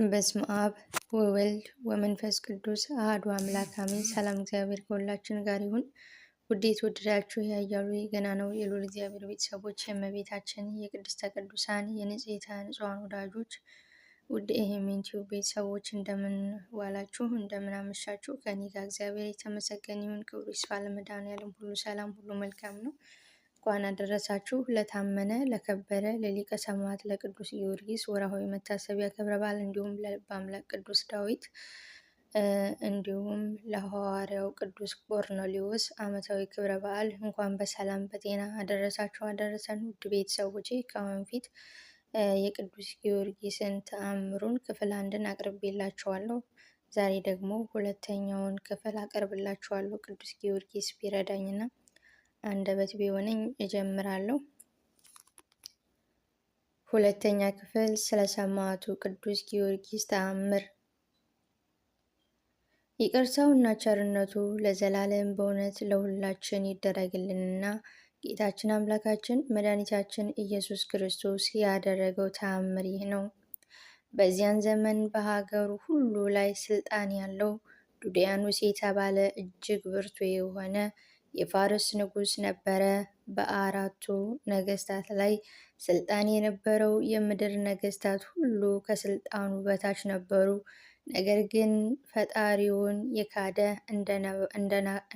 በስመ አብ ወወልድ ወመንፈስ ቅዱስ አሐዱ አምላክ አሜን። ሰላም እግዚአብሔር ከሁላችን ጋር ይሁን። ውድ የተወደዳችሁ ያያሉ ገና ነው የልዑል እግዚአብሔር ቤተሰቦች የእመቤታችን የቅድስተ ቅዱሳን የንጽሕተ ንጹሐን ወዳጆች ውድ የሄሜን ቲዩብ ቤተሰቦች እንደምን ዋላችሁ? እንደምን አመሻችሁ? ከእኔ ጋር እግዚአብሔር የተመሰገነ ይሁን። ክብሩ ይስፋ ለመድኃኔዓለም። ሁሉ ሰላም፣ ሁሉ መልካም ነው። እንኳን አደረሳችሁ ለታመነ ለከበረ ለሊቀ ሰማዕት ለቅዱስ ጊዮርጊስ ወርሃዊ መታሰቢያ ክብረ በዓል እንዲሁም ለልበ አምላክ ቅዱስ ዳዊት እንዲሁም ለሐዋርያው ቅዱስ ቆርኔሌዎስ ዓመታዊ ክብረ በዓል እንኳን በሰላም በጤና አደረሳችሁ አደረሰን። ውድ ቤተሰቦቼ ከአሁን ፊት የቅዱስ ጊዮርጊስን ተአምሩን ክፍል አንድን አቅርቤላችኋለሁ። ዛሬ ደግሞ ሁለተኛውን ክፍል አቀርብላችኋለሁ። ቅዱስ ጊዮርጊስ ቢረዳኝና አንደበት ቢሆነኝ እጀምራለሁ። ሁለተኛ ክፍል ስለ ሰማዕቱ ቅዱስ ጊዮርጊስ ተአምር። ይቅርታውና ቸርነቱ ለዘላለም በእውነት ለሁላችን ይደረግልንና ጌታችን አምላካችን መድኃኒታችን ኢየሱስ ክርስቶስ ያደረገው ተአምር ይህ ነው። በዚያን ዘመን በሀገሩ ሁሉ ላይ ስልጣን ያለው ዱድያኖስ የተባለ እጅግ ብርቱ የሆነ የፋርስ ንጉሥ ነበረ። በአራቱ ነገስታት ላይ ስልጣን የነበረው የምድር ነገስታት ሁሉ ከስልጣኑ በታች ነበሩ። ነገር ግን ፈጣሪውን የካደ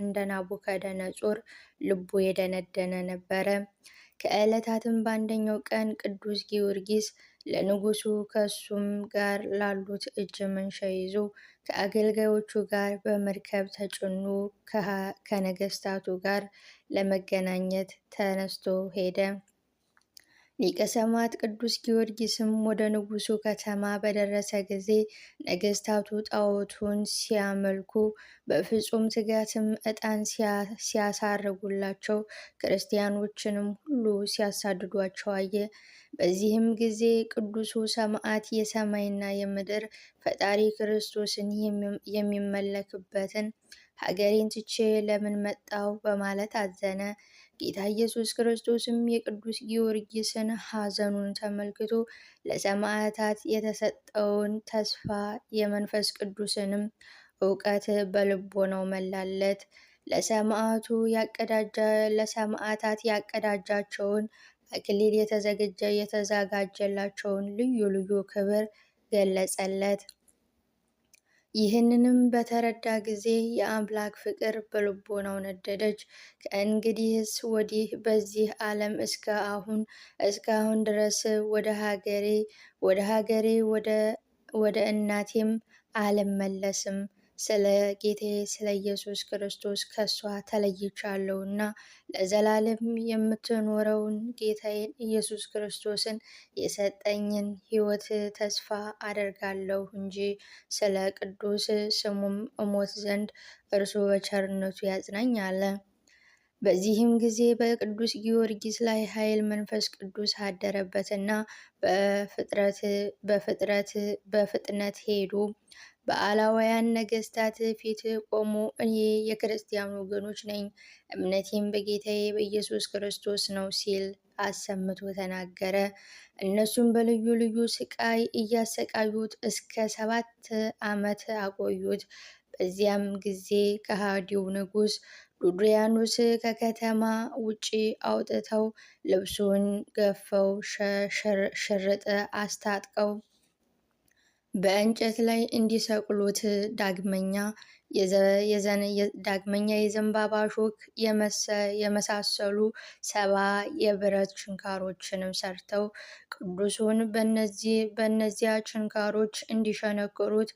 እንደ ናቡከደነጾር ልቡ የደነደነ ነበረ። ከዕለታትም በአንደኛው ቀን ቅዱስ ጊዮርጊስ ለንጉሱ ከሱም ጋር ላሉት እጅ መንሻ ይዞ ከአገልጋዮቹ ጋር በመርከብ ተጭኖ ከነገስታቱ ጋር ለመገናኘት ተነስቶ ሄደ። ሊቀ ሰማዕት ቅዱስ ጊዮርጊስም ወደ ንጉሱ ከተማ በደረሰ ጊዜ ነገስታቱ ጣዖቱን ሲያመልኩ በፍጹም ትጋትም ዕጣን ሲያሳርጉላቸው ክርስቲያኖችንም ሁሉ ሲያሳድዷቸው አየ። በዚህም ጊዜ ቅዱሱ ሰማዕት የሰማይና የምድር ፈጣሪ ክርስቶስን የሚመለክበትን ሀገሬን ትቼ ለምን መጣው በማለት አዘነ። ጌታ ኢየሱስ ክርስቶስም የቅዱስ ጊዮርጊስን ሐዘኑን ተመልክቶ ለሰማዕታት የተሰጠውን ተስፋ የመንፈስ ቅዱስንም እውቀት በልቦናው መላለት። ለሰማዕታት ያቀዳጃቸውን አክሊል የተዘጋጀላቸውን ልዩ ልዩ ክብር ገለጸለት። ይህንንም በተረዳ ጊዜ የአምላክ ፍቅር በልቦናው ነደደች። ከእንግዲህስ ወዲህ በዚህ ዓለም እስካሁን ድረስ ወደ ሀገሬ ወደ እናቴም አልመለስም። ስለ ጌታዬ ስለ ኢየሱስ ክርስቶስ ከሷ ተለይቻለሁና ለዘላለም የምትኖረውን ጌታዬን ኢየሱስ ክርስቶስን የሰጠኝን ሕይወት ተስፋ አደርጋለሁ እንጂ ስለ ቅዱስ ስሙም እሞት ዘንድ እርሱ በቸርነቱ ያጽናኝ አለ። በዚህም ጊዜ በቅዱስ ጊዮርጊስ ላይ ኃይል መንፈስ ቅዱስ አደረበትና በፍጥነት ሄዶ በአላውያን ነገስታት ፊት ቆሞ እኔ የክርስቲያን ወገኖች ነኝ፣ እምነቴም በጌታዬ በኢየሱስ ክርስቶስ ነው ሲል አሰምቶ ተናገረ። እነሱም በልዩ ልዩ ስቃይ እያሰቃዩት እስከ 7 ዓመት አቆዩት። በዚያም ጊዜ ከሃዲው ንጉሥ ዱድያኖስ ከከተማ ውጪ አውጥተው ልብሱን ገፈው ሽርጥ አስታጥቀው በእንጨት ላይ እንዲሰቅሉት ዳግመኛ የዘንባባ ሾክ የመሳሰሉ 70 የብረት ችንካሮችንም ሰርተው ቅዱሱን በእነዚያ ችንካሮች እንዲሸነክሩት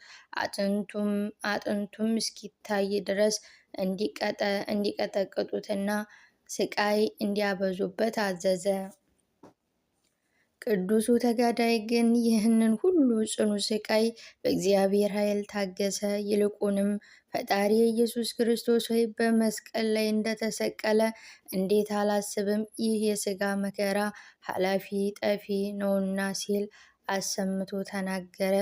አጥንቱም እስኪታይ ድረስ እንዲቀጠቅጡትና ስቃይ እንዲያበዙበት አዘዘ። ቅዱሱ ተጋዳይ ግን ይህንን ሁሉ ጽኑ ስቃይ በእግዚአብሔር ኃይል ታገሰ። ይልቁንም ፈጣሪ ኢየሱስ ክርስቶስ ሆይ በመስቀል ላይ እንደተሰቀለ እንዴት አላስብም? ይህ የሥጋ መከራ ኃላፊ ጠፊ ነውና ሲል አሰምቶ ተናገረ።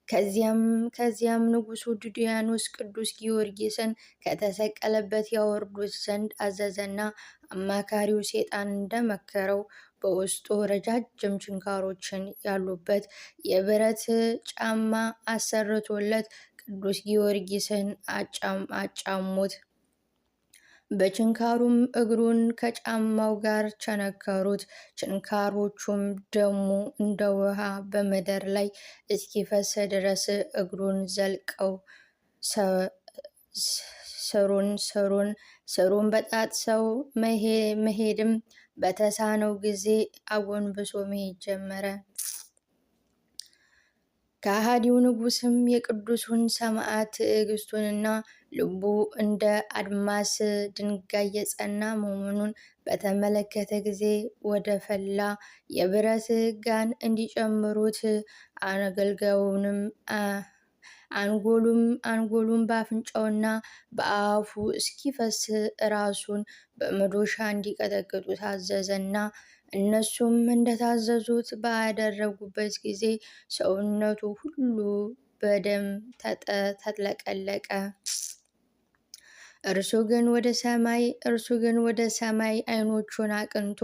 ከዚያም ንጉሡ ዱድያኖስ ቅዱስ ጊዮርጊስን ከተሰቀለበት ያወርዱት ዘንድ አዘዘና አማካሪው ሴጣን እንደመከረው በውስጡ ረጃጅም ችንካሮችን ያሉበት የብረት ጫማ አሰርቶለት ቅዱስ ጊዮርጊስን አጫሙት። በችንካሩም እግሩን ከጫማው ጋር ቸነከሩት። ችንካሮቹም ደሙ እንደ ውሃ በምድር ላይ እስኪፈስ ድረስ እግሩን ዘልቀው ስሩን በጣጥሰው መሄድም በተሳነው ጊዜ አጎንብሶ መሄድ ጀመረ። ከሃዲው ንጉሥም የቅዱሱን ሰማዕት ትዕግስቱንና ልቡ እንደ አድማስ ድንጋይ የጸና መሆኑን በተመለከተ ጊዜ ወደ ፈላ የብረት ጋን እንዲጨምሩት አገልጋዩንም አንጎሉን በአፍንጫውና በአፉ እስኪፈስ ራሱን በመዶሻ እንዲቀጠቅጡ ታዘዘና እነሱም እንደታዘዙት ባደረጉበት ጊዜ ሰውነቱ ሁሉ በደም ተጥለቀለቀ። እርሱ ግን ወደ ሰማይ ዓይኖቹን አቅንቶ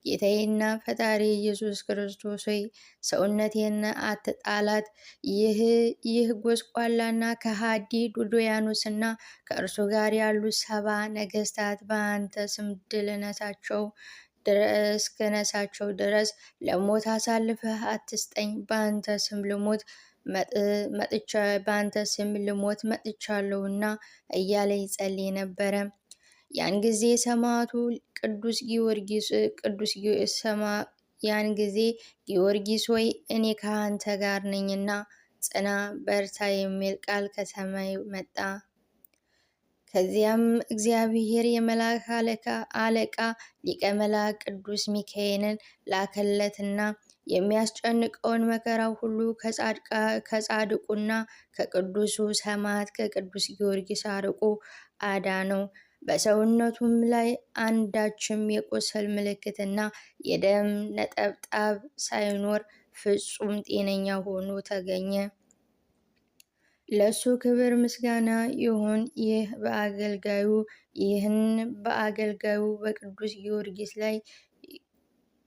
ጌታዬና ፈጣሪ ኢየሱስ ክርስቶስ ሆይ ሰውነቴን አትጣላት። ይህ ጎስቋላና ከሃዲ ዱድያኖስና ከእርሱ ጋር ያሉ 70 ነገሥታት በአንተ ስም ድል እስክነሳቸው ድረስ ለሞት አሳልፈህ አትስጠኝ። በአንተ ስም ልሞት መጥቻለሁና እያለ ይጸልይ ነበረ። ያን ጊዜ ሰማዕቱ ጊዮርጊስ ሆይ እኔ ከአንተ ጋር ነኝና ጽና፣ በርታ የሚል ቃል ከሰማይ መጣ። ከዚያም እግዚአብሔር የመላእክት አለቃ ሊቀ መላእክት ቅዱስ ሚካኤልን ላከለትና የሚያስጨንቀውን መከራ ሁሉ ከጻድቁና ከቅዱሱ ሰማዕት ከቅዱስ ጊዮርጊስ አርቆ አዳነው። በሰውነቱም ላይ አንዳችም የቁስል ምልክትና የደም ነጠብጣብ ሳይኖር ፍጹም ጤነኛ ሆኖ ተገኘ። ለሱ ክብር ምስጋና ይሁን። ይህን በአገልጋዩ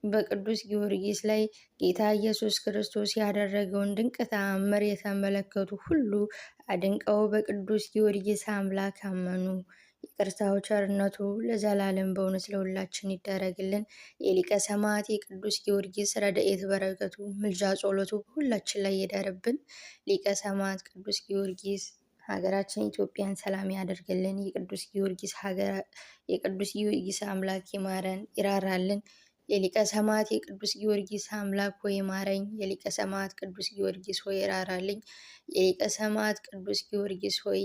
በቅዱስ ጊዮርጊስ ላይ ጌታ ኢየሱስ ክርስቶስ ያደረገውን ድንቅ ተአምር የተመለከቱ ሁሉ አድንቀው በቅዱስ ጊዮርጊስ አምላክ አመኑ። ይቅርታው ቸርነቱ ለዘላለም በእውነት ለሁላችን ይደረግልን። የሊቀ ሰማዕት የቅዱስ ጊዮርጊስ ረድኤት በረከቱ ምልጃ ጸሎቱ ሁላችን ላይ ይደርብን። ሊቀ ሰማዕት ቅዱስ ጊዮርጊስ ሀገራችን ኢትዮጵያን ሰላም ያደርግልን። የቅዱስ ጊዮርጊስ አምላክ ይማረን ይራራልን። የሊቀ ሰማዕት የቅዱስ ጊዮርጊስ አምላክ ሆይ ማረኝ። የሊቀ ሰማዕት ቅዱስ ጊዮርጊስ ሆይ ይራራልኝ። የሊቀ ሰማዕት ቅዱስ ጊዮርጊስ ሆይ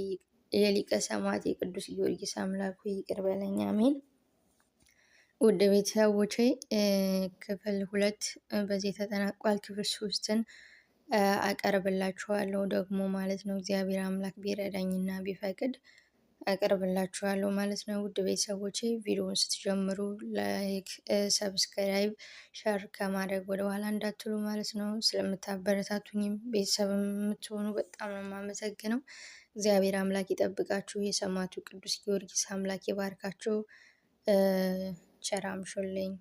የሊቀ ሰማዕት የቅዱስ ጊዮርጊስ አምላክ ሆይ ይቅር በለኝ። አሜን። ውድ ቤተሰቦቼ ክፍል 2 በዚህ ተጠናቋል። ክፍል 3ን አቀርብላችኋለሁ ደግሞ ማለት ነው። እግዚአብሔር አምላክ ቢረዳኝና ቢፈቅድ አቀርብላችኋለሁ ማለት ነው። ውድ ቤተሰቦቼ ቪዲዮውን ስትጀምሩ ላይክ፣ ሰብስክራይብ፣ ሸር ከማድረግ ወደ ኋላ እንዳትሉ ማለት ነው። ስለምታበረታቱኝም ቤተሰብ የምትሆኑ በጣም ነው የማመሰግነው። እግዚአብሔር አምላክ ይጠብቃችሁ። የሰማዕቱ ቅዱስ ጊዮርጊስ አምላክ ይባርካችሁ። ቸር አምሹልኝ።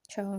ቻው